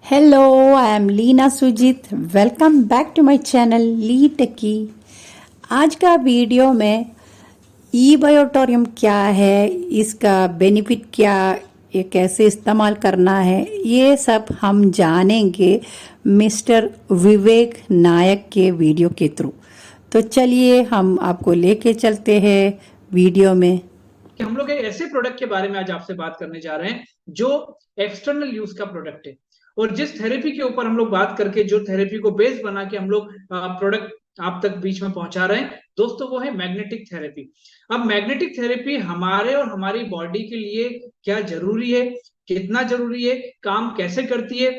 Hello, I am Leena Sujit. Welcome back to my channel Lee techie. आज का video में ई बायोटोरियम क्या है, इसका बेनिफिट क्या, ये कैसे इस्तेमाल करना है, ये सब हम जानेंगे मिस्टर विवेक नायक के वीडियो के थ्रू। तो चलिए हम आपको लेके चलते हैं वीडियो में। कि हम लोग एक ऐसे प्रोडक्ट के बारे में आज आपसे बात करने जा रहे हैं जो एक्सटर्नल यूज का प्रोडक्ट है। और जिस थेरेपी के ऊपर हम लोग बात करके जो थेरेपी को बेस बना के हम लोग प्रोडक्ट आप तक बीच में पहुंचा रहे हैं दोस्तों, वो है मैग्नेटिक थेरेपी। अब मैग्नेटिक थेरेपी हमारे और हमारी बॉडी के लिए क्या जरूरी है, कितना जरूरी है, काम कैसे करती है,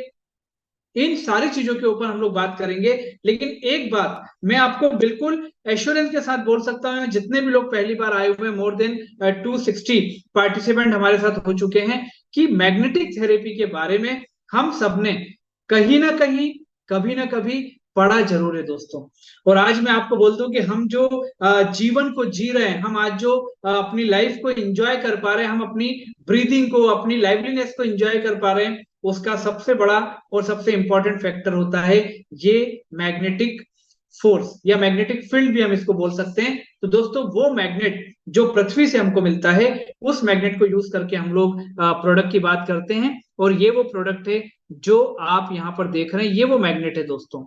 इन सारी चीजों के ऊपर हम लोग बात करेंगे। लेकिन एक बात मैं आपको बिल्कुल एश्योरेंस के साथ बोल सकता हूं, जितने भी लोग पहली बार आए हुए हैं, मोर देन 260 पार्टिसिपेंट हमारे साथ हो चुके हैं, कि मैग्नेटिक थेरेपी के बारे में हम सबने कहीं ना कहीं कभी ना कभी पढ़ा जरूर है दोस्तों। और आज मैं आपको बोल दूं कि हम जो जीवन को जी रहे हैं, हम आज जो अपनी लाइफ को एंजॉय कर पा रहे हैं, हम अपनी ब्रीदिंग को, अपनी लाइवलीनेस को एंजॉय कर पा रहे हैं, उसका सबसे बड़ा और सबसे इंपॉर्टेंट फैक्टर होता है ये मैग्नेटिक फोर्स या मैग्नेटिक फील्ड भी हम इसको बोल सकते हैं। तो दोस्तों, वो मैग्नेट जो पृथ्वी से हमको मिलता है, उस मैग्नेट को यूज करके हम लोग प्रोडक्ट की बात करते हैं। और ये वो प्रोडक्ट है जो आप यहाँ पर देख रहे हैं, ये वो मैग्नेट है दोस्तों।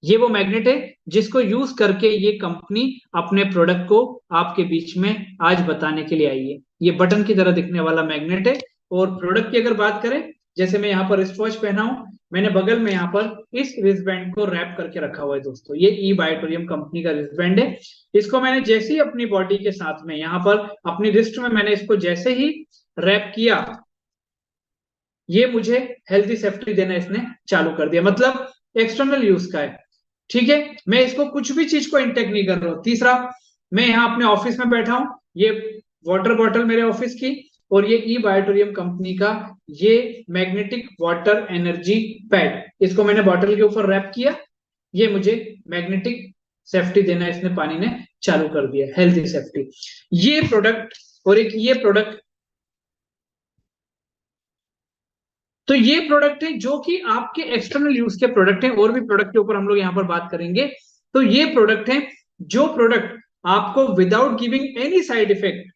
ये वो मैग्नेट है जिसको यूज करके ये कंपनी अपने प्रोडक्ट को आपके बीच में आज बताने के लिए आई है। ये बटन की तरह दिखने वाला मैग्नेट है। और प्रोडक्ट की अगर बात करें, जैसे मैं यहाँ पर रिस्ट वॉच पहना हूं, मैंने बगल में यहाँ पर इस रिस्ट बैंड को रैप करके रखा हुआ है दोस्तों। ये ई बायोटोरियम कंपनी का रिस्ट बैंड है। इसको मैंने जैसे ही अपनी बॉडी के साथ में यहाँ पर अपनी रिस्ट में मैंने इसको जैसे ही रैप किया, ये मुझे हेल्थी सेफ्टी देना इसने चालू कर दिया। मतलब एक्सटर्नल यूज का है, ठीक है। मैं इसको कुछ भी चीज को इंटेक नहीं कर रहा हूं। तीसरा, मैं यहाँ अपने ऑफिस में बैठा हूं, ये वाटर बॉटल मेरे ऑफिस की, और ये ई बायोटोरियम कंपनी का ये मैग्नेटिक वाटर एनर्जी पैड, इसको मैंने बॉटल के ऊपर रैप किया, ये मुझे मैग्नेटिक सेफ्टी देना इसने पानी ने चालू कर दिया, हेल्थी सेफ्टी। ये प्रोडक्ट और एक ये प्रोडक्ट, तो ये प्रोडक्ट है जो कि आपके एक्सटर्नल यूज के प्रोडक्ट हैं। और भी प्रोडक्ट के ऊपर हम लोग यहां पर बात करेंगे। तो ये प्रोडक्ट है जो प्रोडक्ट आपको without giving any side effect,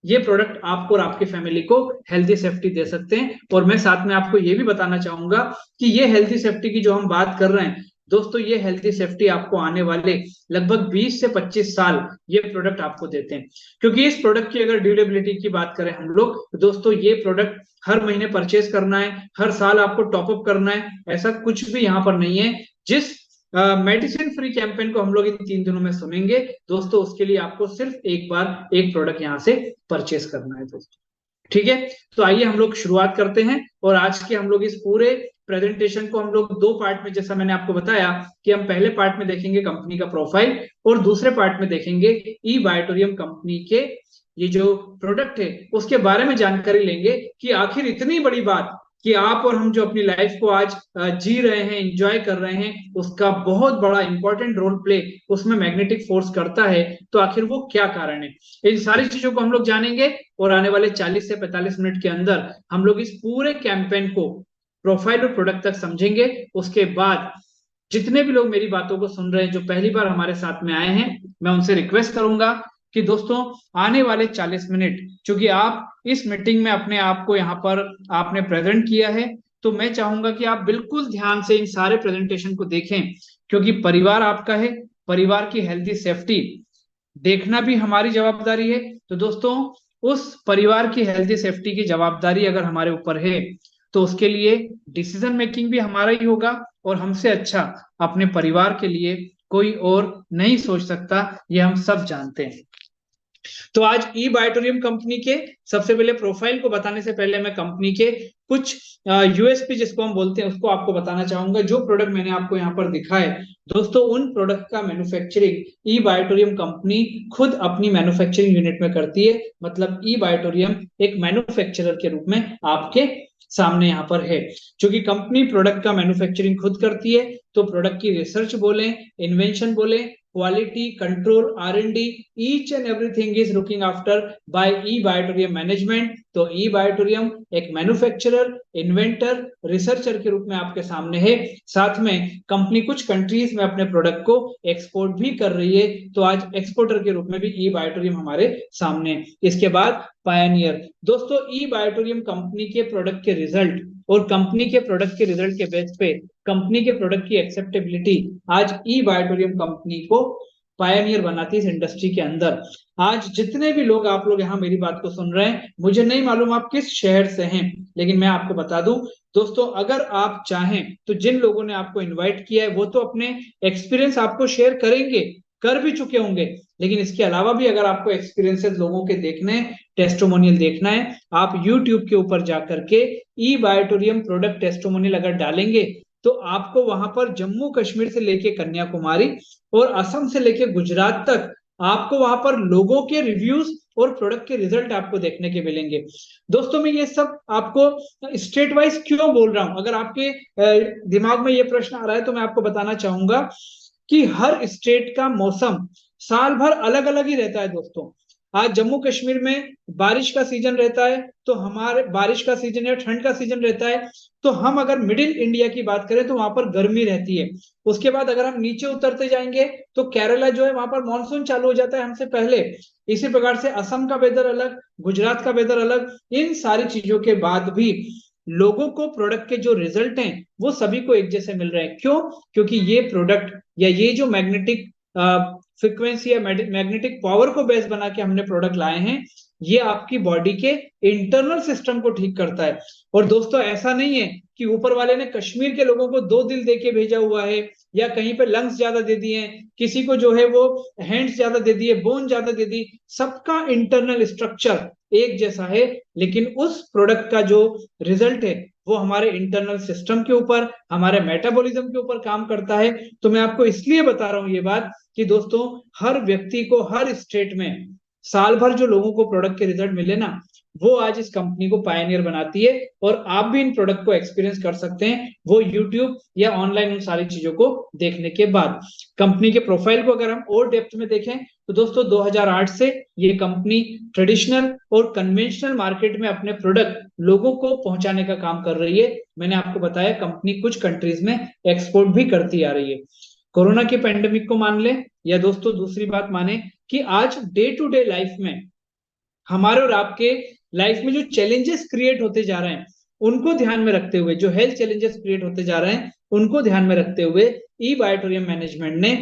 ये प्रोडक्ट आपको और आपकी फैमिली को हेल्थी सेफ्टी दे सकते हैं। और मैं साथ में आपको ये भी बताना चाहूंगा कि ये हेल्थी सेफ्टी की जो हम बात कर रहे हैं दोस्तों, ये हेल्थी सेफ्टी आपको आने वाले लगभग 20 से 25 साल ये प्रोडक्ट आपको देते हैं। क्योंकि इस प्रोडक्ट की अगर ड्यूरेबिलिटी की बात करें हम लोग, तो दोस्तों ये प्रोडक्ट हर महीने परचेज करना है, हर साल आपको टॉपअप करना है, ऐसा कुछ भी यहाँ पर नहीं है। जिस मेडिसिन फ्री कैंपेन को हम लोग इन 3 दिनों में सुनेंगे दोस्तों, उसके लिए आपको सिर्फ एक बार एक प्रोडक्ट यहाँ से परचेस करना है दोस्तों, ठीक है। तो आइए हम लोग शुरुआत करते हैं। और आज के हम लोग इस पूरे प्रेजेंटेशन को हम लोग 2 पार्ट में, जैसा मैंने आपको बताया कि हम पहले पार्ट में देखेंगे कंपनी का प्रोफाइल, और दूसरे पार्ट में देखेंगे ई बायोटोरियम कंपनी के ये जो प्रोडक्ट है उसके बारे में जानकारी लेंगे कि आखिर इतनी बड़ी बात कि आप और हम जो अपनी लाइफ को आज जी रहे हैं, एंजॉय कर रहे हैं, उसका बहुत बड़ा इंपॉर्टेंट रोल प्ले उसमें मैग्नेटिक फोर्स करता है। तो आखिर वो क्या कारण है, इन सारी चीजों को हम लोग जानेंगे। और आने वाले 40 से 45 मिनट के अंदर हम लोग इस पूरे कैंपेन को प्रोफाइल और प्रोडक्ट तक समझेंगे। उसके बाद जितने भी लोग मेरी बातों को सुन रहे हैं, जो पहली बार हमारे साथ में आए हैं, मैं उनसे रिक्वेस्ट करूंगा कि दोस्तों आने वाले 40 मिनट, चूंकि आप इस मीटिंग में अपने आप को यहाँ पर आपने प्रेजेंट किया है, तो मैं चाहूंगा कि आप बिल्कुल ध्यान से इन सारे प्रेजेंटेशन को देखें। क्योंकि परिवार आपका है, परिवार की हेल्थी सेफ्टी देखना भी हमारी जवाबदारी है। तो दोस्तों, उस परिवार की हेल्थी सेफ्टी की जवाबदारी अगर हमारे ऊपर है, तो उसके लिए डिसीजन मेकिंग भी हमारा ही होगा। और हमसे अच्छा अपने परिवार के लिए कोई और नहीं सोच सकता, ये हम सब जानते हैं। तो आज ई बायोटोरियम कंपनी के सबसे पहले प्रोफाइल को बताने से पहले मैं कंपनी के कुछ यूएसपी जिसको हम बोलते हैं उसको आपको बताना चाहूंगा। जो प्रोडक्ट मैंने आपको यहाँ पर दिखाए दोस्तों, उन प्रोडक्ट का मैन्युफैक्चरिंग ई बायोटोरियम कंपनी खुद अपनी मैन्युफैक्चरिंग यूनिट में करती है। मतलब ई बायोटोरियम एक मैन्युफैक्चरर के रूप में आपके सामने यहाँ पर है। क्योंकि कंपनी प्रोडक्ट का मैन्युफैक्चरिंग खुद करती है, तो प्रोडक्ट की रिसर्च बोले, इन्वेंशन बोले, quality, control, R&D, each and everything is looking after by eBiotorium management। तो eBiotorium एक मैन्युफैक्चरर, इन्वेंटर, रिसर्चर के रूप में आपके सामने है। साथ में कंपनी कुछ कंट्रीज में अपने प्रोडक्ट को एक्सपोर्ट भी कर रही है। तो आज एक्सपोर्टर के रूप में भी eBiotorium हमारे सामने है। इसके बाद पायनियर। दोस्तों eBiotorium कंपनी के प्रोडक्ट के रिजल्ट और कंपनी के प्रोडक्ट के रिजल्ट के बेस पे कंपनी के प्रोडक्ट की एक्सेप्टेबिलिटी आज eBiotorium कंपनी को पायनियर बनाती है इस इंडस्ट्री के अंदर। आज जितने भी लोग आप लोग यहाँ मेरी बात को सुन रहे हैं, मुझे नहीं मालूम आप किस शहर से हैं, लेकिन मैं आपको बता दूं दोस्तों, अगर आप चाहें तो जिन लोगों ने आपको इनवाइट किया है वो तो अपने एक्सपीरियंस आपको शेयर करेंगे, कर भी चुके होंगे, लेकिन इसके अलावा भी अगर आपको एक्सपीरियंसेस लोगों के देखने हैं, टेस्टिमोनियल देखना है, आप YouTube के ऊपर जाकर के eBiotorium प्रोडक्ट टेस्टिमोनियल अगर डालेंगे तो आपको वहां पर जम्मू कश्मीर से लेके कन्याकुमारी और असम से लेके गुजरात तक आपको वहां पर लोगों के रिव्यूज और प्रोडक्ट के रिजल्ट आपको देखने के मिलेंगे। दोस्तों मैं ये सब आपको स्टेट वाइज क्यों बोल रहा हूं, अगर आपके दिमाग में ये प्रश्न आ रहा है तो मैं आपको बताना चाहूंगा कि हर स्टेट का मौसम साल भर अलग अलग ही रहता है। दोस्तों आज जम्मू कश्मीर में बारिश का सीजन रहता है, तो हमारे बारिश का सीजन या ठंड का सीजन रहता है। तो हम अगर मिडिल इंडिया की बात करें तो वहां पर गर्मी रहती है। उसके बाद अगर हम नीचे उतरते जाएंगे तो केरला जो है वहां पर मानसून चालू हो जाता है हमसे पहले। इसी प्रकार से असम का वेदर अलग, गुजरात का वेदर अलग। इन सारी चीजों के बाद भी लोगों को प्रोडक्ट के जो रिजल्ट हैं वो सभी को एक जैसे मिल रहे हैं। क्यों? क्योंकि ये प्रोडक्ट या ये जो मैग्नेटिक फ्रीक्वेंसी या मैग्नेटिक पावर को बेस बना के हमने प्रोडक्ट लाए हैं, ये आपकी बॉडी के इंटरनल सिस्टम को ठीक करता है। और दोस्तों ऐसा नहीं है कि ऊपर वाले ने कश्मीर के लोगों को 2 दिल देके भेजा हुआ है, या कहीं पे लंग्स ज्यादा दे दिए हैं, किसी को जो है वो हैंड्स ज्यादा दे दिए, बोन ज्यादा दे दी। सबका इंटरनल स्ट्रक्चर एक जैसा है, लेकिन उस प्रोडक्ट का जो रिजल्ट है वो हमारे इंटरनल सिस्टम के ऊपर, हमारे मेटाबॉलिज्म के ऊपर काम करता है। तो मैं आपको इसलिए बता रहा हूं ये बात कि दोस्तों हर व्यक्ति को हर स्टेट में साल भर जो लोगों को प्रोडक्ट के रिजल्ट मिले ना, वो आज इस कंपनी को पायनियर बनाती है। और आप भी इन प्रोडक्ट को एक्सपीरियंस कर सकते हैं वो यूट्यूब या ऑनलाइन उन सारी चीजों को देखने के बाद। कंपनी के प्रोफाइल को अगर हम और डेप्थ में देखें तो दोस्तों 2008 से ये कंपनी ट्रेडिशनल और कन्वेंशनल मार्केट में अपने प्रोडक्ट लोगों को पहुंचाने का काम कर रही है। मैंने आपको बताया कंपनी कुछ कंट्रीज में एक्सपोर्ट भी करती आ रही है। कोरोना के पेंडेमिक को मान ले या दोस्तों दूसरी बात माने कि आज डे टू डे लाइफ में हमारे और आपके लाइफ में जो चैलेंजेस क्रिएट होते जा रहे हैं उनको ध्यान में रखते हुए, जो हेल्थ चैलेंजेस क्रिएट होते जा रहे हैं उनको ध्यान में रखते हुए eBiotorium मैनेजमेंट ने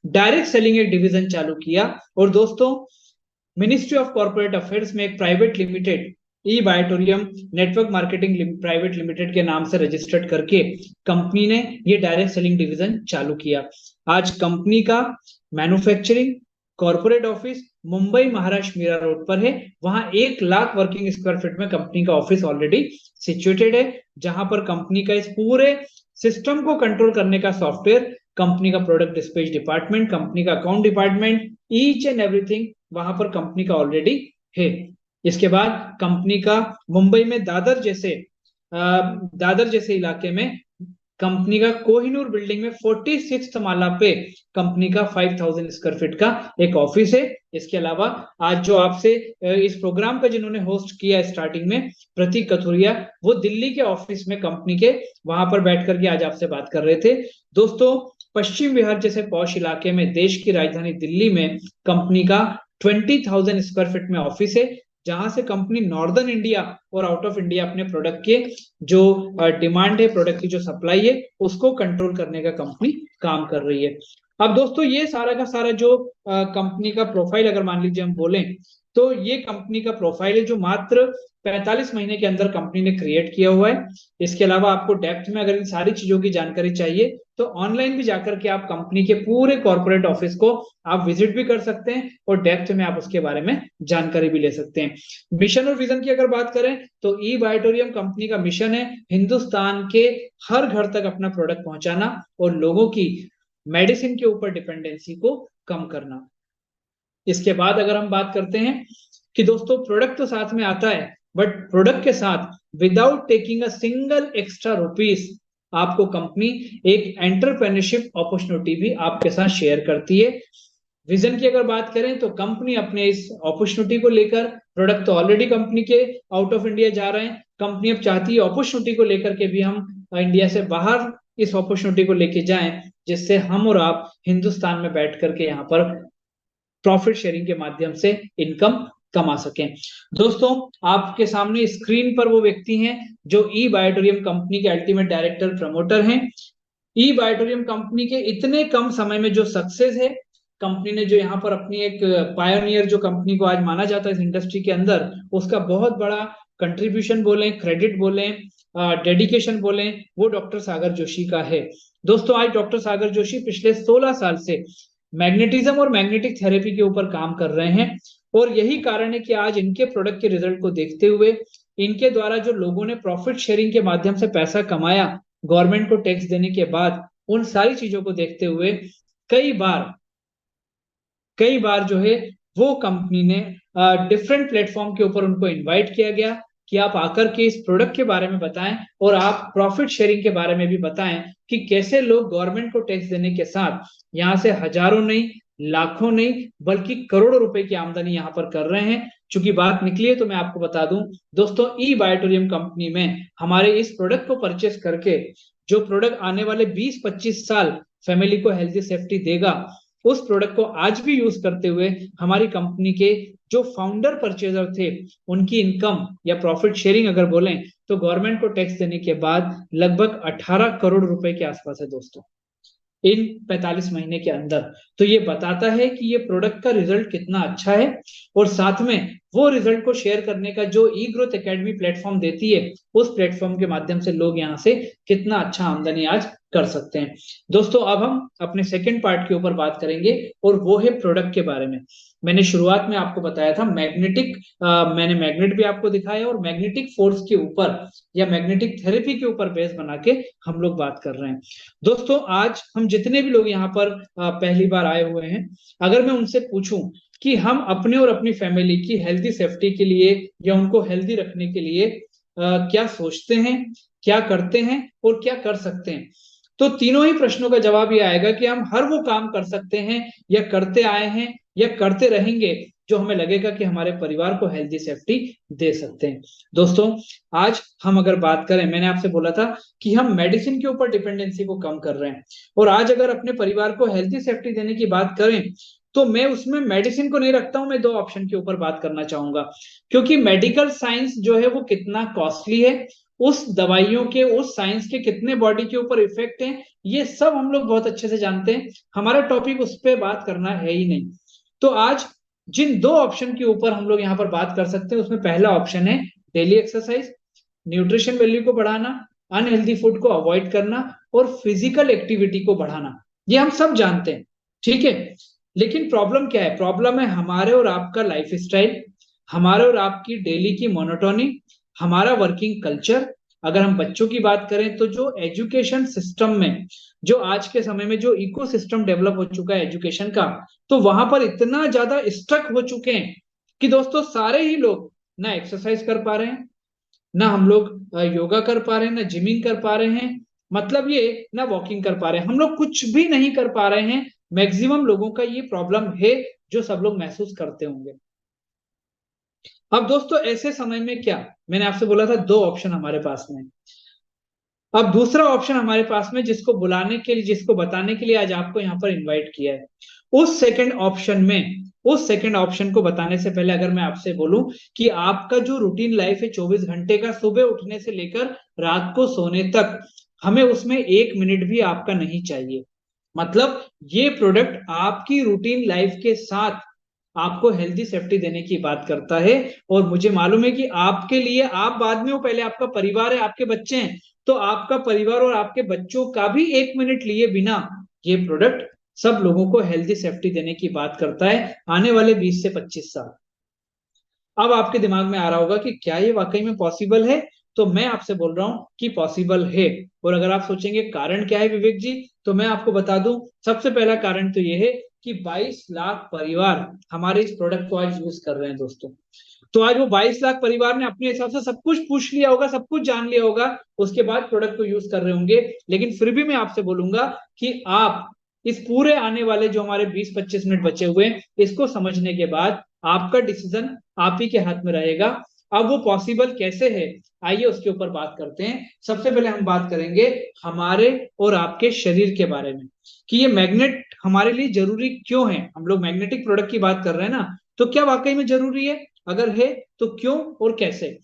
डायरेक्ट सेलिंग एक डिवीजन चालू किया। और दोस्तों मिनिस्ट्री ऑफ कॉर्पोरेट अफेयर्स में एक private limited eBiotorium network marketing private limited के नाम से रजिस्टर्ड करके कंपनी ने ये डायरेक्ट सेलिंग डिवीजन चालू किया। आज कंपनी का manufacturing corporate office Mumbai Maharashtra Mira road पर है। वहां 1 लाख वर्किंग स्क्वायर फीट में कंपनी का ऑफिस ऑलरेडी सिचुएटेड है, जहां पर कंपनी का इस पूरे सिस्टम को कंट्रोल करने का सॉफ्टवेयर, कंपनी का प्रोडक्ट डिस्पैच डिपार्टमेंट, कंपनी का account department, each and everything वहां पर कंपनी का ऑलरेडी है। इसके बाद कंपनी का मुंबई में दादर जैसे इलाके में कंपनी का कोहिनूर बिल्डिंग में 46th माला पे कंपनी का 5000 स्क्वायर फीट का एक ऑफिस है। इसके अलावा आज जो आपसे इस प्रोग्राम का जिन्होंने होस्ट किया स्टार्टिंग में, प्रतीक कथुरिया, वो दिल्ली के ऑफिस में कंपनी के वहां पर बैठ करके आज आपसे बात कर रहे थे। दोस्तों पश्चिम बिहार जैसे पॉश इलाके में देश की राजधानी दिल्ली में कंपनी का 20,000 स्क्वायर फीट में ऑफिस है, जहां से कंपनी नॉर्दर्न इंडिया और आउट ऑफ इंडिया अपने प्रोडक्ट के जो डिमांड है, प्रोडक्ट की जो सप्लाई है, उसको कंट्रोल करने का कंपनी काम कर रही है। अब दोस्तों ये सारा का सारा जो कंपनी का प्रोफाइल अगर मान लीजिए हम बोलें तो ये कंपनी का प्रोफाइल है जो मात्र 45 महीने के अंदर कंपनी ने क्रिएट किया हुआ है। इसके अलावा आपको डेप्थ में अगर इन सारी चीजों की जानकारी चाहिए तो ऑनलाइन भी जाकर के आप कंपनी के पूरे कॉर्पोरेट ऑफिस को आप विजिट भी कर सकते हैं और डेप्थ में आप उसके बारे में जानकारी भी ले सकते हैं। मिशन और विजन की अगर बात करें तो eBiotorium कंपनी का मिशन है हिंदुस्तान के हर घर तक अपना प्रोडक्ट पहुंचाना और लोगों की मेडिसिन के ऊपर डिपेंडेंसी को कम करना। इसके बाद अगर हम बात करते हैं कि दोस्तों प्रोडक्ट तो साथ में आता है, बट प्रोडक्ट के साथ without taking a single extra rupees आपको कंपनी एक एंटरप्रेन्योरशिप अपॉर्चुनिटी भी आपके साथ शेयर करती है। विजन की अगर बात करें तो कंपनी अपने इस अपॉर्चुनिटी को लेकर, प्रोडक्ट तो ऑलरेडी कंपनी के आउट ऑफ इंडिया जा रहे हैं, कंपनी अब चाहती है अपॉर्चुनिटी को लेकर के भी हम इंडिया से बाहर इस अपॉर्चुनिटी को लेके जाएं, जिससे हम और आप हिंदुस्तान में बैठ करके यहाँ पर प्रॉफिट शेयरिंग के माध्यम से इनकम कमा सकें। दोस्तों, आपके सामने स्क्रीन पर वो व्यक्ति हैं जो ई बायोटोरियम कंपनी के अल्टीमेट डायरेक्टर प्रमोटर हैं। ई बायोटोरियम कंपनी के इतने कम समय में जो सक्सेस है, कंपनी ने जो यहाँ पर अपनी एक पायोनियर जो कंपनी को आज माना जाता है इस इंडस्ट्री के अंदर, उसका बहुत बड़ा कंट्रीब्यूशन बोले, क्रेडिट बोले, डेडिकेशन बोले, वो डॉक्टर सागर जोशी का है। दोस्तों, आज डॉक्टर सागर जोशी पिछले 16 साल से मैग्नेटिज्म और मैग्नेटिक थेरेपी के ऊपर काम कर रहे हैं, और यही कारण है कि आज इनके प्रोडक्ट के रिजल्ट को देखते हुए, इनके द्वारा जो लोगों ने प्रॉफिट शेयरिंग के माध्यम से पैसा कमाया गवर्नमेंट को टैक्स देने के बाद, उन सारी चीजों को देखते हुए कई बार जो है वो कंपनी ने डिफरेंट प्लेटफॉर्म के ऊपर उनको इनवाइट किया गया कि आप आकर के इस प्रोडक्ट के बारे में बताएं और आप प्रॉफिट शेयरिंग के बारे में भी बताएं कि कैसे लोग गवर्नमेंट को टैक्स देने के साथ यहाँ से हजारों नहीं, लाखों नहीं, बल्कि करोड़ों रुपए की आमदनी यहाँ पर कर रहे हैं। चूंकि बात निकली है तो मैं आपको बता दूं दोस्तों, ई बायोटोरियम कंपनी में हमारे इस प्रोडक्ट को परचेस करके जो प्रोडक्ट आने वाले 20-25 साल फैमिली को हेल्थी सेफ्टी देगा, उस प्रोडक्ट को आज भी यूज करते हुए हमारी कंपनी के जो फाउंडर परचेजर थे, उनकी इनकम या प्रॉफिट शेयरिंग अगर बोलें तो गवर्नमेंट को टैक्स देने के बाद लगभग 18 करोड़ रुपए के आसपास है दोस्तों, इन 45 महीने के अंदर। तो ये बताता है कि ये प्रोडक्ट का रिजल्ट कितना अच्छा है, और साथ में वो रिजल्ट को शेयर करने का जो ई ग्रोथ एकेडमी प्लेटफॉर्म देती है, उस प्लेटफॉर्म के माध्यम से लोग यहाँ से कितना अच्छा आमदनी आज कर सकते हैं। दोस्तों, अब हम अपने सेकंड पार्ट के ऊपर बात करेंगे, और वो है प्रोडक्ट के बारे में। मैंने शुरुआत में आपको बताया था मैंने मैग्नेट भी आपको दिखाया, और मैग्नेटिक फोर्स के ऊपर या मैग्नेटिक थेरेपी के ऊपर बेस बना के हम लोग बात कर रहे हैं। दोस्तों, आज हम जितने भी लोग यहाँ पर पहली बार आए हुए हैं, अगर मैं उनसे पूछूं कि हम अपने और अपनी फैमिली की हेल्दी सेफ्टी के लिए या उनको हेल्दी रखने के लिए क्या सोचते हैं, क्या करते हैं और क्या कर सकते हैं, तो तीनों ही प्रश्नों का जवाब ये आएगा कि हम हर वो काम कर सकते हैं या करते आए हैं या करते रहेंगे जो हमें लगेगा कि हमारे परिवार को हेल्दी सेफ्टी दे सकते हैं। दोस्तों, आज हम अगर बात करें, मैंने आपसे बोला था कि हम मेडिसिन के ऊपर डिपेंडेंसी को कम कर रहे हैं, और आज अगर अपने परिवार को हेल्दी सेफ्टी देने की बात करें तो मैं उसमें मेडिसिन को नहीं रखता हूं, मैं दो ऑप्शन के ऊपर बात करना चाहूंगा। क्योंकि मेडिकल साइंस जो है वो कितना कॉस्टली है, उस दवाइयों के, उस साइंस के कितने बॉडी के ऊपर इफेक्ट हैं, ये सब हम लोग बहुत अच्छे से जानते हैं। हमारा टॉपिक उस पर बात करना है ही नहीं। तो आज जिन दो ऑप्शन के ऊपर हम लोग यहाँ पर बात कर सकते हैं, उसमें पहला ऑप्शन है डेली एक्सरसाइज, न्यूट्रिशन वैल्यू को बढ़ाना, अनहेल्दी फूड को अवॉइड करना और फिजिकल एक्टिविटी को बढ़ाना। ये हम सब जानते हैं, ठीक है। लेकिन प्रॉब्लम क्या है? प्रॉब्लम है हमारे और आपका लाइफ स्टाइल, हमारे और आपकी डेली की मोनोटोनी, हमारा वर्किंग कल्चर। अगर हम बच्चों की बात करें तो जो एजुकेशन सिस्टम में, जो आज के समय में जो इकोसिस्टम डेवलप हो चुका है एजुकेशन का, तो वहां पर इतना ज्यादा स्ट्रक हो चुके हैं कि दोस्तों सारे ही लोग ना एक्सरसाइज कर पा रहे हैं, ना हम लोग योगा कर पा रहे हैं, ना जिमिंग कर पा रहे हैं, मतलब ये ना वॉकिंग कर पा रहे हैं, हम लोग कुछ भी नहीं कर पा रहे हैं। मैक्सिमम लोगों का ये प्रॉब्लम है जो सब लोग महसूस करते होंगे। अब दोस्तों, ऐसे समय में क्या, मैंने आपसे बोला था दो ऑप्शन हमारे पास में। अब दूसरा ऑप्शन हमारे पास में, जिसको बुलाने के लिए, जिसको बताने के लिए आज आपको यहाँ पर इनवाइट किया है, उस सेकंड ऑप्शन को बताने से पहले अगर मैं आपसे बोलूं कि आपका जो रूटीन लाइफ है 24 घंटे का, सुबह उठने से लेकर रात को सोने तक, हमें उसमें 1 मिनट भी आपका नहीं चाहिए। मतलब ये प्रोडक्ट आपकी रूटीन लाइफ के साथ आपको हेल्दी सेफ्टी देने की बात करता है। और मुझे मालूम है कि आपके लिए, आप बाद में हो, पहले आपका परिवार है, आपके बच्चे हैं, तो आपका परिवार और आपके बच्चों का भी 1 मिनट लिए बिना ये प्रोडक्ट सब लोगों को हेल्दी सेफ्टी देने की बात करता है आने वाले 20 से 25 साल। अब आपके दिमाग में आ रहा होगा कि क्या ये वाकई में पॉसिबल है? तो मैं आपसे बोल रहा हूं कि पॉसिबल है। और अगर आप सोचेंगे कारण क्या है विवेक जी, तो मैं आपको बता दूं, सबसे पहला कारण तो ये है कि 22 लाख परिवार हमारे इस प्रोडक्ट को आज यूज कर रहे हैं दोस्तों। तो आज वो 22 लाख परिवार ने अपने हिसाब से सब कुछ पूछ लिया होगा, सब कुछ जान लिया होगा, उसके बाद प्रोडक्ट को यूज कर रहे होंगे। लेकिन फिर भी मैं आपसे बोलूंगा कि आप इस पूरे आने वाले जो हमारे 20-25 मिनट बचे हुए हैं, इसको समझने के बाद आपका डिसीजन आप ही के हाथ में रहेगा। अब वो पॉसिबल कैसे है, आइए उसके ऊपर बात करते हैं। सबसे पहले हम बात करेंगे हमारे और आपके शरीर के बारे में, कि ये मैग्नेट हमारे लिए जरूरी क्यों है। हम लोग मैग्नेटिक प्रोडक्ट की बात कर रहे हैं ना, तो क्या वाकई में जरूरी है, अगर है तो क्यों और कैसे।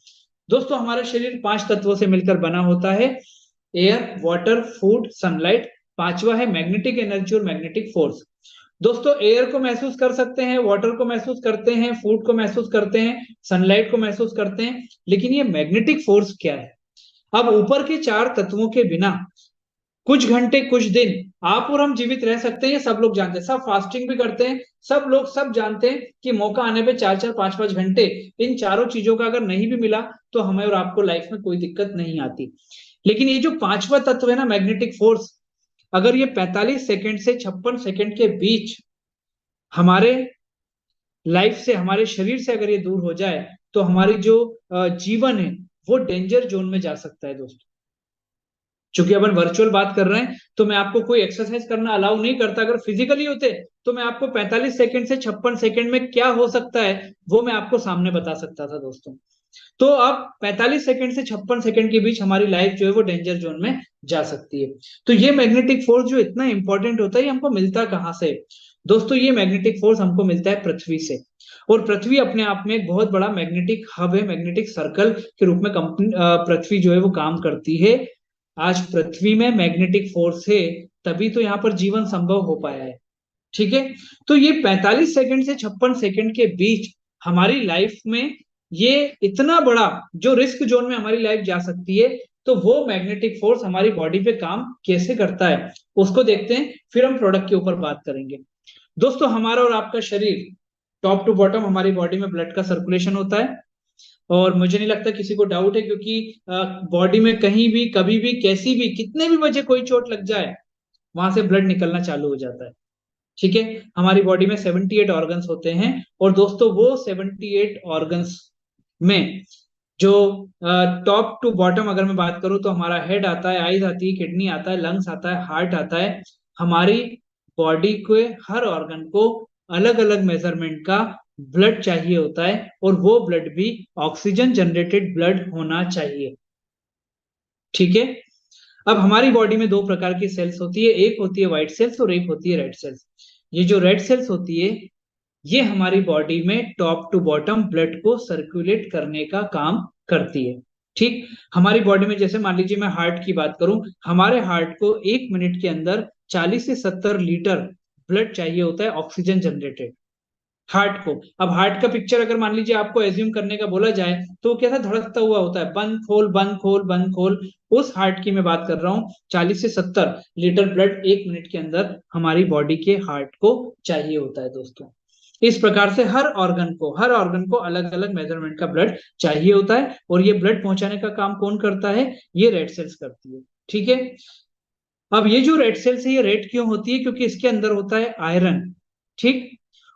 दोस्तों, हमारा शरीर 5 तत्वों से मिलकर बना होता है, एयर, वाटर, फूड, सनलाइट। पांचवा है मैग्नेटिक एनर्जी और मैग्नेटिक फोर्स। दोस्तों, एयर को महसूस कर सकते हैं, वाटर को महसूस करते हैं, फूड को महसूस करते हैं, सनलाइट को महसूस करते हैं, लेकिन ये मैग्नेटिक फोर्स क्या है। अब ऊपर के 4 तत्वों के बिना कुछ घंटे कुछ दिन आप और हम जीवित रह सकते हैं, ये सब लोग जानते हैं, सब फास्टिंग भी करते हैं, सब लोग सब जानते हैं कि मौका आने पे 4-4 5-5 घंटे इन चारों चीजों का अगर नहीं भी मिला तो हमें और आपको लाइफ में कोई दिक्कत नहीं आती। लेकिन ये जो पांचवा तत्व है ना, मैग्नेटिक फोर्स, अगर ये 45 सेकंड से 56 सेकंड के बीच हमारे लाइफ से, हमारे शरीर से अगर ये दूर हो जाए, तो हमारी जो जीवन है वो डेंजर जोन में जा सकता है दोस्तों। चूंकि अपन वर्चुअल बात कर रहे हैं तो मैं आपको कोई एक्सरसाइज करना अलाउ नहीं करता। अगर फिजिकली होते तो मैं आपको 45 सेकंड से 56 सेकंड में क्या हो सकता है वो मैं आपको सामने बता सकता था दोस्तों। तो अब 45 सेकंड से 56 सेकंड के बीच हमारी लाइफ जो है वो डेंजर जोन में जा सकती है। तो ये मैग्नेटिक फोर्स जो इतना इंपॉर्टेंट होता है, ये हमको मिलता कहाँ से दोस्तों। ये मैग्नेटिक फोर्स हमको मिलता है पृथ्वी से। और पृथ्वी अपने आप में एक बहुत बड़ा मैग्नेटिक हब है, मैग्नेटिक सर्कल के रूप में पृथ्वी जो है वो काम करती है। आज पृथ्वी में मैग्नेटिक फोर्स है, तभी तो यहाँ पर जीवन संभव हो पाया है। ठीक है, तो ये 45 सेकंड से 56 सेकंड के बीच हमारी लाइफ में ये इतना बड़ा जो रिस्क जोन में हमारी लाइफ जा सकती है, तो वो मैग्नेटिक फोर्स हमारी बॉडी पे काम कैसे करता है उसको देखते हैं, फिर हम प्रोडक्ट के ऊपर बात करेंगे। दोस्तों, हमारा और आपका शरीर टॉप टू बॉटम हमारी बॉडी में ब्लड का सर्कुलेशन होता है, और मुझे नहीं लगता किसी को डाउट है, क्योंकि बॉडी में कहीं भी कभी भी कैसी भी कितने भी बजे कोई चोट लग जाए वहां से ब्लड निकलना चालू हो जाता है। ठीक है, हमारी बॉडी में 78 ऑर्गन्स होते हैं, और दोस्तों वो 78 ऑर्गन्स में जो टॉप टू बॉटम अगर मैं बात करूं तो हमारा हेड आता है, आईज आती है, किडनी आता है, लंग्स आता है, हार्ट आता है। हमारी बॉडी के हर ऑर्गन को अलग अलग मेजरमेंट का ब्लड चाहिए होता है, और वो ब्लड भी ऑक्सीजन जनरेटेड ब्लड होना चाहिए। ठीक है, अब हमारी बॉडी में 2 प्रकार की सेल्स होती है, एक होती है व्हाइट सेल्स और एक होती है रेड सेल्स। ये जो रेड सेल्स होती है ये हमारी बॉडी में टॉप टू बॉटम ब्लड को सर्कुलेट करने का काम करती है। ठीक, हमारी बॉडी में जैसे मान लीजिए मैं हार्ट की बात करूं, हमारे हार्ट को 1 मिनट के अंदर 40 से 70 लीटर ब्लड चाहिए होता है, ऑक्सीजन जनरेटेड हार्ट को। अब हार्ट का पिक्चर अगर मान लीजिए आपको एज्यूम करने का बोला जाए तो कैसा धड़कता हुआ होता है, बंद खोल बंद खोल बंद खोल। उस हार्ट की मैं बात कर रहा हूँ, 40 से 70 लीटर ब्लड 1 मिनट के अंदर हमारी बॉडी के हार्ट को चाहिए होता है दोस्तों। इस प्रकार से हर ऑर्गन को अलग अलग मेजरमेंट का ब्लड चाहिए होता है, और ये ब्लड पहुंचाने का काम कौन करता है, ये रेड सेल्स करती है। ठीक है, अब ये जो रेड सेल्स है ये रेड क्यों होती है, क्योंकि इसके अंदर होता है आयरन। ठीक,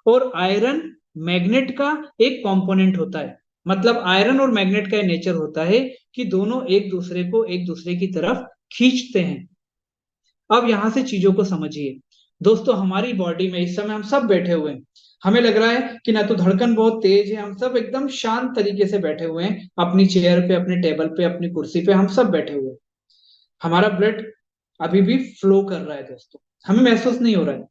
और आयरन मैग्नेट का एक कंपोनेंट होता है। मतलब आयरन और मैग्नेट का नेचर होता है कि दोनों एक दूसरे को एक दूसरे की तरफ खींचते हैं। अब यहां से चीजों को समझिए दोस्तों, हमारी बॉडी में इस समय हम सब बैठे हुए हैं, हमें लग रहा है कि ना तो धड़कन बहुत तेज है, हम सब एकदम शांत तरीके से बैठे हुए हैं अपनी चेयर पे, अपने टेबल पे, अपनी कुर्सी पे, हम सब बैठे हुए हैं। हमारा ब्लड अभी भी फ्लो कर रहा है दोस्तों, हमें महसूस नहीं हो रहा है।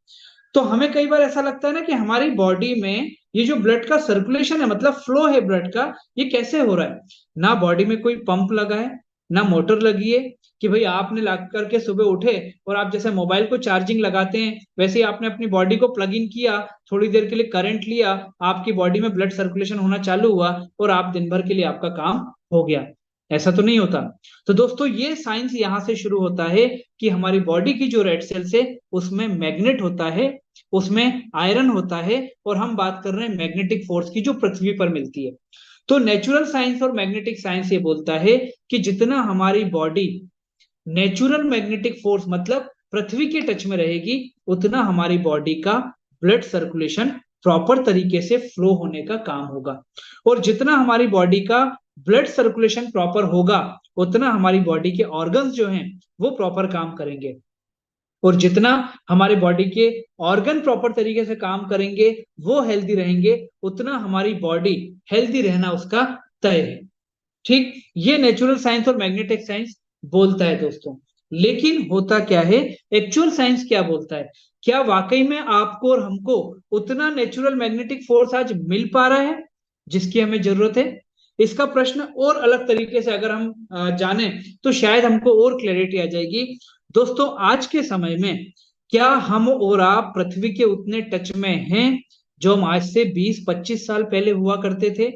तो हमें कई बार ऐसा लगता है ना कि हमारी बॉडी में ये जो ब्लड का सर्कुलेशन है, मतलब फ्लो है ब्लड का, ये कैसे हो रहा है। ना बॉडी में कोई पंप लगा है, ना मोटर लगी है, कि भाई आपने लग करके सुबह उठे और आप जैसे मोबाइल को चार्जिंग लगाते हैं वैसे ही आपने अपनी बॉडी को प्लग इन किया, थोड़ी देर के लिए करंट लिया, आपकी बॉडी में ब्लड सर्कुलेशन होना चालू हुआ और आप दिन भर के लिए आपका काम हो गया। ऐसा तो नहीं होता। तो दोस्तों, ये साइंस यहां से शुरू होता है कि हमारी बॉडी की जो रेड सेल्स है उसमें मैग्नेट होता है, उसमें आयरन होता है, और हम बात कर रहे हैं मैग्नेटिक फोर्स की जो पृथ्वी पर मिलती है। तो नेचुरल साइंस और मैग्नेटिक साइंस ये बोलता है कि जितना हमारी बॉडी नेचुरल मैग्नेटिक फोर्स मतलब पृथ्वी के टच में रहेगी, उतना हमारी बॉडी का ब्लड सर्कुलेशन प्रॉपर तरीके से फ्लो होने का काम होगा। और जितना हमारी बॉडी का ब्लड सर्कुलेशन प्रॉपर होगा, उतना हमारी बॉडी के ऑर्गन्स जो हैं वो प्रॉपर काम करेंगे। और जितना हमारे बॉडी के ऑर्गन प्रॉपर तरीके से काम करेंगे, वो हेल्दी रहेंगे, उतना हमारी बॉडी हेल्दी रहना उसका तय है। ठीक, ये नेचुरल साइंस और मैग्नेटिक साइंस बोलता है दोस्तों। लेकिन होता क्या है, एक्चुअल साइंस क्या बोलता है? क्या वाकई में आपको और हमको उतना नेचुरल मैग्नेटिक फोर्स आज मिल पा रहा है जिसकी हमें जरूरत है? इसका प्रश्न और अलग तरीके से अगर हम जाने तो शायद हमको और क्लैरिटी आ जाएगी। दोस्तों, आज के समय में क्या हम और आप पृथ्वी के उतने टच में हैं जो हम आज से 20-25 साल पहले हुआ करते थे?